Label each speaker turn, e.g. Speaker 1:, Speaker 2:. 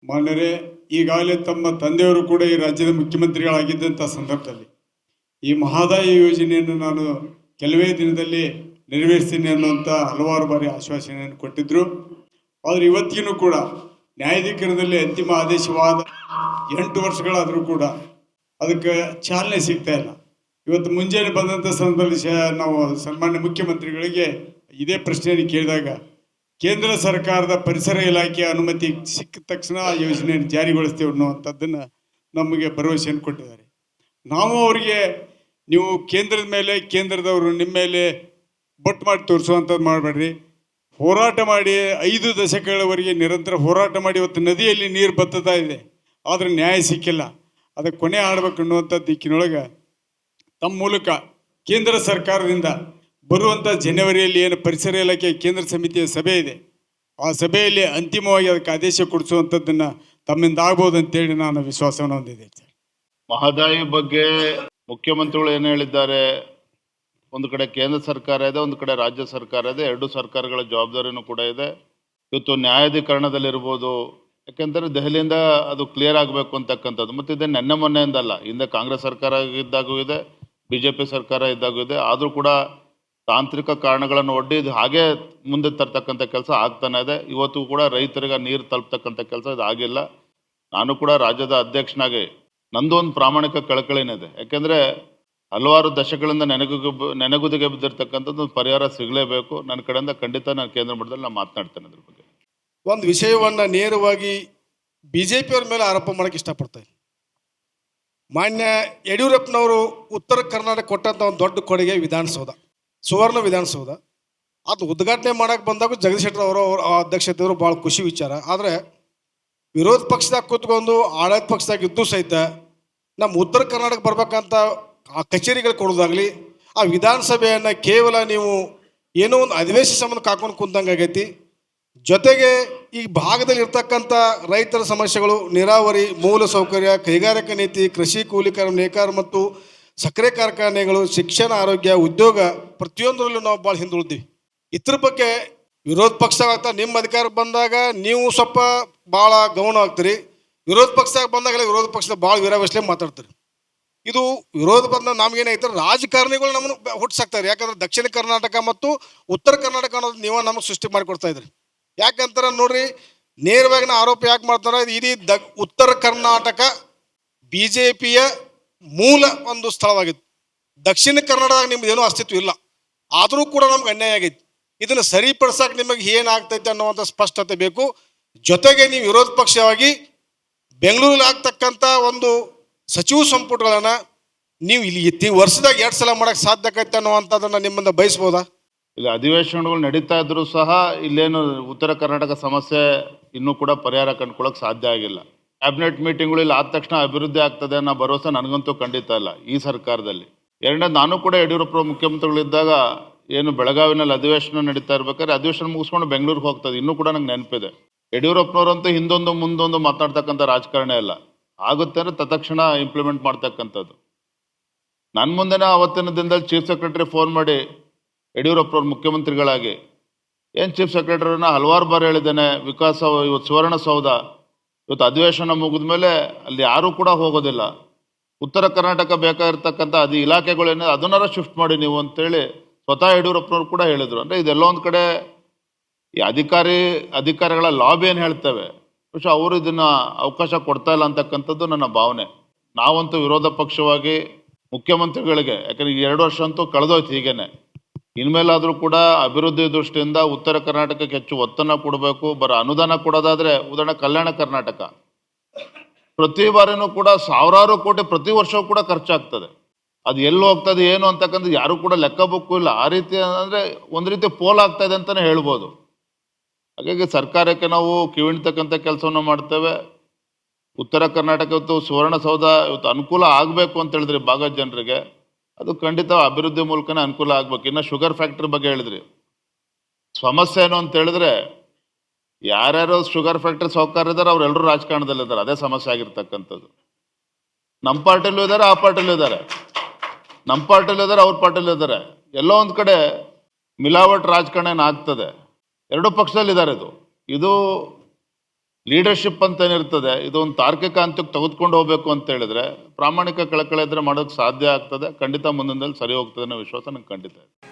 Speaker 1: ಮಾನ್ಯರೇ, ಈಗಾಗಲೇ ತಮ್ಮ ತಂದೆಯವರು ಕೂಡ ಈ ರಾಜ್ಯದ ಮುಖ್ಯಮಂತ್ರಿಗಳಾಗಿದ್ದಂಥ ಸಂದರ್ಭದಲ್ಲಿ ಈ ಮಹದಾಯಿ ಯೋಜನೆಯನ್ನು ನಾನು ಕೆಲವೇ ದಿನದಲ್ಲಿ ನೆರವೇರಿಸ್ತೀನಿ ಅನ್ನುವಂಥ ಹಲವಾರು ಬಾರಿ ಆಶ್ವಾಸನೆಯನ್ನು ಕೊಟ್ಟಿದ್ದರು. ಆದರೆ ಇವತ್ತಿಗೂ ಕೂಡ ನ್ಯಾಯಾಧೀಕರಣದಲ್ಲಿ ಅಂತಿಮ ಆದೇಶವಾದ 8 ವರ್ಷಗಳಾದರೂ ಕೂಡ ಅದಕ್ಕೆ ಚಾಲನೆ ಸಿಗ್ತಾ ಇಲ್ಲ. ಇವತ್ತು ಮುಂಜಾನೆ ಬಂದಂಥ ಸಂದರ್ಭದಲ್ಲಿ ನಾವು ಸನ್ಮಾನ್ಯ ಮುಖ್ಯಮಂತ್ರಿಗಳಿಗೆ ಇದೇ ಪ್ರಶ್ನೆಯನ್ನು ಕೇಳಿದಾಗ ಕೇಂದ್ರ ಸರ್ಕಾರದ ಪರಿಸರ ಇಲಾಖೆಯ ಅನುಮತಿ ಸಿಕ್ಕ ತಕ್ಷಣ ಆ ಯೋಜನೆಯನ್ನು ಜಾರಿಗೊಳಿಸ್ತೇವೆ ಅನ್ನುವಂಥದ್ದನ್ನು ನಮಗೆ ಭರವಸೆಯನ್ನು ಕೊಟ್ಟಿದ್ದಾರೆ. ನಾವು ಅವರಿಗೆ ನೀವು ಕೇಂದ್ರದ ಮೇಲೆ ಕೇಂದ್ರದವರು ನಿಮ್ಮ ಮೇಲೆ ಬೊಟ್ಟು ಮಾಡಿ ತೋರಿಸುವಂಥದ್ದು ಮಾಡಬೇಡ್ರಿ, ಹೋರಾಟ ಮಾಡಿ 5 ದಶಕಗಳವರೆಗೆ ನಿರಂತರ ಹೋರಾಟ ಮಾಡಿ ಇವತ್ತು ನದಿಯಲ್ಲಿ ನೀರು ಬತ್ತುತ್ತಾ ಇದೆ, ಆದರೆ ನ್ಯಾಯ ಸಿಕ್ಕಿಲ್ಲ. ಅದಕ್ಕೆ ಕೊನೆ ಆಡ್ಬೇಕು ಅನ್ನುವಂಥ ದಿಕ್ಕಿನೊಳಗೆ ತಮ್ಮ ಮೂಲಕ ಕೇಂದ್ರ ಸರ್ಕಾರದಿಂದ ಬರುವಂಥ ಜನವರಿಯಲ್ಲಿ ಏನು ಪರಿಸರ ಇಲಾಖೆ ಕೇಂದ್ರ ಸಮಿತಿಯ ಸಭೆ ಇದೆ, ಆ ಸಭೆಯಲ್ಲಿ ಅಂತಿಮವಾಗಿ ಅದಕ್ಕೆ ಆದೇಶ ಕೊಡಿಸುವಂಥದ್ದನ್ನು ತಮ್ಮಿಂದ ಆಗ್ಬೋದು ಅಂತೇಳಿ ನಾನು ವಿಶ್ವಾಸವನ್ನು ಹೊಂದಿದೆ.
Speaker 2: ಮಹದಾಯಿ ಬಗ್ಗೆ ಮುಖ್ಯಮಂತ್ರಿಗಳು ಏನು ಹೇಳಿದ್ದಾರೆ, ಒಂದು ಕಡೆ ಕೇಂದ್ರ ಸರ್ಕಾರ ಇದೆ, ಒಂದು ಕಡೆ ರಾಜ್ಯ ಸರ್ಕಾರ ಇದೆ, 2 ಸರ್ಕಾರಗಳ ಜವಾಬ್ದಾರಿನೂ ಕೂಡ ಇದೆ. ಇವತ್ತು ನ್ಯಾಯಾಧೀಕರಣದಲ್ಲಿರ್ಬೋದು, ಯಾಕೆಂದರೆ ದೆಹಲಿಯಿಂದ ಅದು ಕ್ಲಿಯರ್ ಆಗಬೇಕು ಅಂತಕ್ಕಂಥದ್ದು. ಮತ್ತು ಇದು ನೆನ್ನೆ ಮೊನ್ನೆಯಿಂದಲ್ಲ, ಹಿಂದೆ ಕಾಂಗ್ರೆಸ್ ಸರ್ಕಾರ ಇದ್ದಾಗೂ ಇದೆ, BJP ಸರ್ಕಾರ ಇದ್ದಾಗೂ ಇದೆ. ಆದರೂ ಕೂಡ ತಾಂತ್ರಿಕ ಕಾರಣಗಳನ್ನು ಒಡ್ಡಿ ಇದು ಹಾಗೆ ಮುಂದೆ ತರ್ತಕ್ಕಂಥ ಕೆಲಸ ಆಗ್ತಾನೆ ಇದೆ. ಇವತ್ತು ಕೂಡ ರೈತರಿಗೆ ನೀರು ತಲುಪ್ತಕ್ಕಂಥ ಕೆಲಸ ಇದು ಆಗಿಲ್ಲ. ನಾನು ಕೂಡ ರಾಜ್ಯದ ಅಧ್ಯಕ್ಷನಾಗಿ ನಂದು ಒಂದು ಪ್ರಾಮಾಣಿಕ ಕಳಕಳಿನಿದೆ. ಯಾಕೆಂದರೆ ಹಲವಾರು ದಶಕಗಳಿಂದ ನೆನೆಗುದಿಗೆ ಬಿದ್ದಿರ್ತಕ್ಕಂಥದ್ದು ಒಂದು ಪರಿಹಾರ ಸಿಗಲೇಬೇಕು. ನನ್ನ ಕಡೆಯಿಂದ ಖಂಡಿತ ನಾನು ಕೇಂದ್ರ ಮಟ್ಟದಲ್ಲಿ ನಾನು ಮಾತನಾಡ್ತೇನೆ ಅದ್ರ ಬಗ್ಗೆ.
Speaker 3: ಒಂದು ವಿಷಯವನ್ನು ನೇರವಾಗಿ BJPಯವ್ರ ಮೇಲೆ ಆರೋಪ ಮಾಡೋಕ್ಕೆ ಇಷ್ಟಪಡ್ತಾರೆ. ಮಾನ್ಯ ಯಡಿಯೂರಪ್ಪನವರು ಉತ್ತರ ಕರ್ನಾಟಕ ಕೊಟ್ಟಂಥ ಒಂದು ದೊಡ್ಡ ಕೊಡುಗೆ ವಿಧಾನಸೌಧ, ಸುವರ್ಣ ವಿಧಾನಸೌಧ. ಅದು ಉದ್ಘಾಟನೆ ಮಾಡೋಕ್ಕೆ ಬಂದಾಗ ಜಗದೀಶ್ ಶೆಟ್ಟರ್ ಅವರು ಅಧ್ಯಕ್ಷತೆಯವರು ಭಾಳ ಖುಷಿ ವಿಚಾರ. ಆದರೆ ವಿರೋಧ ಪಕ್ಷದಾಗ ಕೂತ್ಕೊಂಡು ಆಡಳಿತ ಪಕ್ಷದಾಗ ಇದ್ದು ಸಹಿತ ನಮ್ಮ ಉತ್ತರ ಕರ್ನಾಟಕ ಬರ್ಬೇಕಂತ ಆ ಕಚೇರಿಗಳು ಕೊಡೋದಾಗಲಿ, ಆ ವಿಧಾನಸಭೆಯನ್ನು ಕೇವಲ ನೀವು ಏನೋ ಒಂದು ಅಧಿವೇಶನ ಸಂಬಂಧ ಕಾಕೊಂಡು ಕುಂತಂಗೆ ಆಗೈತಿ. ಜೊತೆಗೆ ಈ ಭಾಗದಲ್ಲಿ ಇರ್ತಕ್ಕಂಥ ರೈತರ ಸಮಸ್ಯೆಗಳು, ನೀರಾವರಿ, ಮೂಲ ಸೌಕರ್ಯ, ಕೈಗಾರಿಕಾ ನೀತಿ, ಕೃಷಿ ಕೂಲಿಕರ ನೇಕಾರ ಮತ್ತು ಸಕ್ಕರೆ ಕಾರ್ಖಾನೆಗಳು, ಶಿಕ್ಷಣ, ಆರೋಗ್ಯ, ಉದ್ಯೋಗ ಪ್ರತಿಯೊಂದರಲ್ಲೂ ನಾವು ಭಾಳ ಹಿಂದುಳಿದೀವಿ. ಇದ್ರ ಬಗ್ಗೆ ವಿರೋಧ ಪಕ್ಷ ಆಗ್ತಾ ನಿಮ್ಮ ಅಧಿಕಾರಕ್ಕೆ ಬಂದಾಗ ನೀವು ಸ್ವಲ್ಪ ಭಾಳ ಗೌಣ ಆಗ್ತೀರಿ, ವಿರೋಧ ಪಕ್ಷದಾಗ ಬಂದಾಗಲೇ ವಿರೋಧ ಪಕ್ಷದ ಭಾಳ ವಿರಾವಸ್ಲೆ ಮಾತಾಡ್ತೀರಿ. ಇದು ವಿರೋಧ ಬಂದ ನಮಗೇನಾಯ್ತಾರೆ, ರಾಜಕಾರಣಿಗಳು ನಮ್ಮನ್ನು ಹುಟ್ಟಿಸಾಕ್ತಾರೆ. ಯಾಕಂದ್ರೆ ದಕ್ಷಿಣ ಕರ್ನಾಟಕ ಮತ್ತು ಉತ್ತರ ಕರ್ನಾಟಕ ಅನ್ನೋದು ನೀವು ನಮಗೆ ಸೃಷ್ಟಿ ಮಾಡಿಕೊಡ್ತಾ ಇದ್ರಿ. ಯಾಕಂತಾರೆ ನೋಡ್ರಿ, ನೇರವಾಗಿನ ಆರೋಪ ಯಾಕೆ ಮಾಡ್ತಾರೆ, ಇಡೀ ಉತ್ತರ ಕರ್ನಾಟಕ BJPಯ ಮೂಲ ಒಂದು ಸ್ಥಳವಾಗಿತ್ತು. ದಕ್ಷಿಣ ಕನ್ನಡದಾಗ ನಿಮ್ದು ಏನೂ ಅಸ್ತಿತ್ವ ಇಲ್ಲ, ಆದರೂ ಕೂಡ ನಮ್ಗೆ ಅನ್ಯಾಯ ಆಗೈತಿ. ಇದನ್ನು ಸರಿಪಡಿಸಕ್ಕೆ ನಿಮಗೆ ಏನಾಗ್ತೈತೆ ಅನ್ನುವಂಥ ಸ್ಪಷ್ಟತೆ ಬೇಕು. ಜೊತೆಗೆ ನೀವು ವಿರೋಧ ಪಕ್ಷವಾಗಿ ಬೆಂಗಳೂರಲ್ಲಿ ಆಗ್ತಕ್ಕಂಥ ಒಂದು ಸಚಿವ ಸಂಪುಟಗಳನ್ನು ನೀವು ಇಲ್ಲಿ ವರ್ಷದಾಗ 2 ಸಲ ಮಾಡೋಕ್ಕೆ ಸಾಧ್ಯ ಆಗೈತೆ ಅನ್ನುವಂಥದ್ದನ್ನು ನಿಮ್ಮಿಂದ ಬಯಸ್ಬೋದಾ?
Speaker 2: ಇಲ್ಲಿ ಅಧಿವೇಶನಗಳು ನಡೀತಾ ಇದ್ರೂ ಸಹ ಇಲ್ಲೇನು ಉತ್ತರ ಕರ್ನಾಟಕ ಸಮಸ್ಯೆ ಇನ್ನೂ ಕೂಡ ಪರಿಹಾರ ಕಂಡುಕೊಳ್ಳೋಕೆ ಸಾಧ್ಯ ಆಗಿಲ್ಲ. ಕ್ಯಾಬಿನೆಟ್ ಮೀಟಿಂಗ್ಗಳು ಇಲ್ಲಿ ಆದ ತಕ್ಷಣ ಅಭಿವೃದ್ಧಿ ಆಗ್ತದೆ ಅನ್ನೋ ಭರವಸೆ ನನಗಂತೂ ಖಂಡಿತ ಇಲ್ಲ ಈ ಸರ್ಕಾರದಲ್ಲಿ. ಎರಡನೇದು, ನಾನು ಕೂಡ ಯಡಿಯೂರಪ್ಪ ಮುಖ್ಯಮಂತ್ರಿಗಳಿದ್ದಾಗ ಏನು ಬೆಳಗಾವಿನಲ್ಲಿ ಅಧಿವೇಶನ ನಡೀತಾ ಇರ್ಬೇಕಾದ್ರೆ ಅಧಿವೇಶನ ಮುಗಿಸ್ಕೊಂಡು ಬೆಂಗಳೂರಿಗೆ ಹೋಗ್ತದೆ, ಇನ್ನೂ ಕೂಡ ನಂಗೆ ನೆನಪಿದೆ. ಯಡಿಯೂರಪ್ಪನವರಂತೂ ಹಿಂದೊಂದು ಮುಂದೊಂದು ಮಾತನಾಡ್ತಕ್ಕಂಥ ರಾಜಕಾರಣ ಇಲ್ಲ, ಆಗುತ್ತೆ ಅಂದರೆ ತತ್ಕ್ಷಣ ಇಂಪ್ಲಿಮೆಂಟ್ ಮಾಡ್ತಕ್ಕಂಥದ್ದು. ನನ್ನ ಮುಂದೆನೇ ಆವತ್ತಿನ ದಿನದಲ್ಲಿ ಚೀಫ್ ಸೆಕ್ರೆಟರಿ ಫೋನ್ ಮಾಡಿ ಯಡಿಯೂರಪ್ಪನವ್ರು ಮುಖ್ಯಮಂತ್ರಿಗಳಾಗಿ, ಏನು ಚೀಫ್ ಸೆಕ್ರೆಟರಿನ ಹಲವಾರು ಬಾರಿ ಹೇಳಿದ್ದೇನೆ, ವಿಕಾಸ ಇವತ್ತು ಸುವರ್ಣಸೌಧ ಇವತ್ತು ಅಧಿವೇಶನ ಮುಗಿದ ಮೇಲೆ ಅಲ್ಲಿ ಯಾರೂ ಕೂಡ ಹೋಗೋದಿಲ್ಲ, ಉತ್ತರ ಕರ್ನಾಟಕ ಬೇಕಾಗಿರ್ತಕ್ಕಂಥ ಇಲಾಖೆಗಳೇನು ಅದನ್ನಾರ ಶಿಫ್ಟ್ ಮಾಡಿ ನೀವು ಅಂತೇಳಿ ಸ್ವತಃ ಯಡಿಯೂರಪ್ಪನವ್ರು ಕೂಡ ಹೇಳಿದರು. ಅಂದರೆ ಇದೆಲ್ಲ ಒಂದು ಕಡೆ ಈ ಅಧಿಕಾರಿಗಳ ಲಾಬಿ ಏನು ಹೇಳ್ತೇವೆ, ಬಹುಶಃ ಅವರು ಇದನ್ನು ಅವಕಾಶ ಕೊಡ್ತಾ ಇಲ್ಲ ಅಂತಕ್ಕಂಥದ್ದು ನನ್ನ ಭಾವನೆ. ನಾವಂತೂ ವಿರೋಧ ಪಕ್ಷವಾಗಿ ಮುಖ್ಯಮಂತ್ರಿಗಳಿಗೆ, ಯಾಕಂದರೆ ಈ 2 ವರ್ಷ ಅಂತೂ ಕಳೆದೋಯ್ತು, ಹೀಗೇನೆ ಇನ್ಮೇಲಾದರೂ ಕೂಡ ಅಭಿವೃದ್ಧಿ ದೃಷ್ಟಿಯಿಂದ ಉತ್ತರ ಕರ್ನಾಟಕಕ್ಕೆ ಹೆಚ್ಚು ಒತ್ತನ್ನು ಕೊಡಬೇಕು. ಅನುದಾನ ಕೊಡೋದಾದರೆ ಉದಾಹರಣೆ ಕಲ್ಯಾಣ ಕರ್ನಾಟಕ ಪ್ರತಿ ಬಾರಿನೂ ಕೂಡ ಸಾವಿರಾರು ಕೋಟಿ ಪ್ರತಿ ವರ್ಷವೂ ಕೂಡ ಖರ್ಚಾಗ್ತದೆ. ಅದು ಎಲ್ಲಿ ಹೋಗ್ತದೆ ಏನು ಅಂತಕ್ಕಂಥ ಯಾರು ಕೂಡ ಲೆಕ್ಕ ಬುಕ್ಕು ಇಲ್ಲ. ಆ ರೀತಿ ಅಂದರೆ ಒಂದು ರೀತಿ ಪೋಲ್ ಆಗ್ತಾ ಇದೆ ಅಂತಲೇ ಹೇಳ್ಬೋದು. ಹಾಗಾಗಿ ಸರ್ಕಾರಕ್ಕೆ ನಾವು ಕಿವಿಣ್ತಕ್ಕಂಥ ಕೆಲಸವನ್ನು ಮಾಡ್ತೇವೆ. ಉತ್ತರ ಕರ್ನಾಟಕ ಇವತ್ತು ಸುವರ್ಣಸೌಧ ಇವತ್ತು ಅನುಕೂಲ ಆಗಬೇಕು ಅಂತ ಹೇಳಿದ್ರಿ ಭಾಗದ ಜನರಿಗೆ, ಅದು ಖಂಡಿತ ಅಭಿವೃದ್ಧಿ ಮೂಲಕನೇ ಅನುಕೂಲ ಆಗ್ಬೇಕು. ಇನ್ನು ಶುಗರ್ ಫ್ಯಾಕ್ಟ್ರಿ ಬಗ್ಗೆ ಹೇಳಿದ್ರಿ, ಸಮಸ್ಯೆ ಏನು ಅಂತ ಹೇಳಿದ್ರೆ ಯಾರ್ಯಾರು ಶುಗರ್ ಫ್ಯಾಕ್ಟ್ರಿ ಸೌಕರ್ಯ ಇದ್ದಾರೆ ಅವರೆಲ್ಲರೂ ರಾಜಕಾರಣದಲ್ಲಿದ್ದಾರೆ, ಅದೇ ಸಮಸ್ಯೆ ಆಗಿರ್ತಕ್ಕಂಥದ್ದು. ನಮ್ಮ ಪಾರ್ಟಿಲೂ ಇದ್ದಾರೆ, ಆ ಪಾರ್ಟಿಲೂ ಇದ್ದಾರೆ, ನಮ್ಮ ಪಾರ್ಟಿಲೂ ಇದ್ದಾರೆ, ಅವ್ರ ಪಾರ್ಟಿಲೂ ಇದ್ದಾರೆ. ಎಲ್ಲೋ ಒಂದು ಕಡೆ ಮಿಲಾವಟ್ ರಾಜಕಾರಣ ಆಗ್ತದೆ, 2 ಪಕ್ಷದಲ್ಲಿದ್ದಾರೆ. ಇದು ಲೀಡರ್ಶಿಪ್ ಅಂತ ಏನಿರ್ತದೆ ಇದು ಒಂದು ತಾರ್ಕಿಕ ಹಂತಕ್ಕೆ ತೆಗೆದುಕೊಂಡು ಹೋಗ್ಬೇಕು ಅಂತ ಹೇಳಿದ್ರೆ ಪ್ರಾಮಾಣಿಕ ಕಳಕಳಿ ಇದ್ರೆ ಮಾಡೋಕ್ಕೆ ಸಾಧ್ಯ ಆಗ್ತದೆ. ಖಂಡಿತ ಮುಂದಿನಲ್ಲಿ ಸರಿ ಹೋಗ್ತದೆ ಅನ್ನೋ ವಿಶ್ವಾಸ ನಂಗೆ ಖಂಡಿತ ಇದೆ.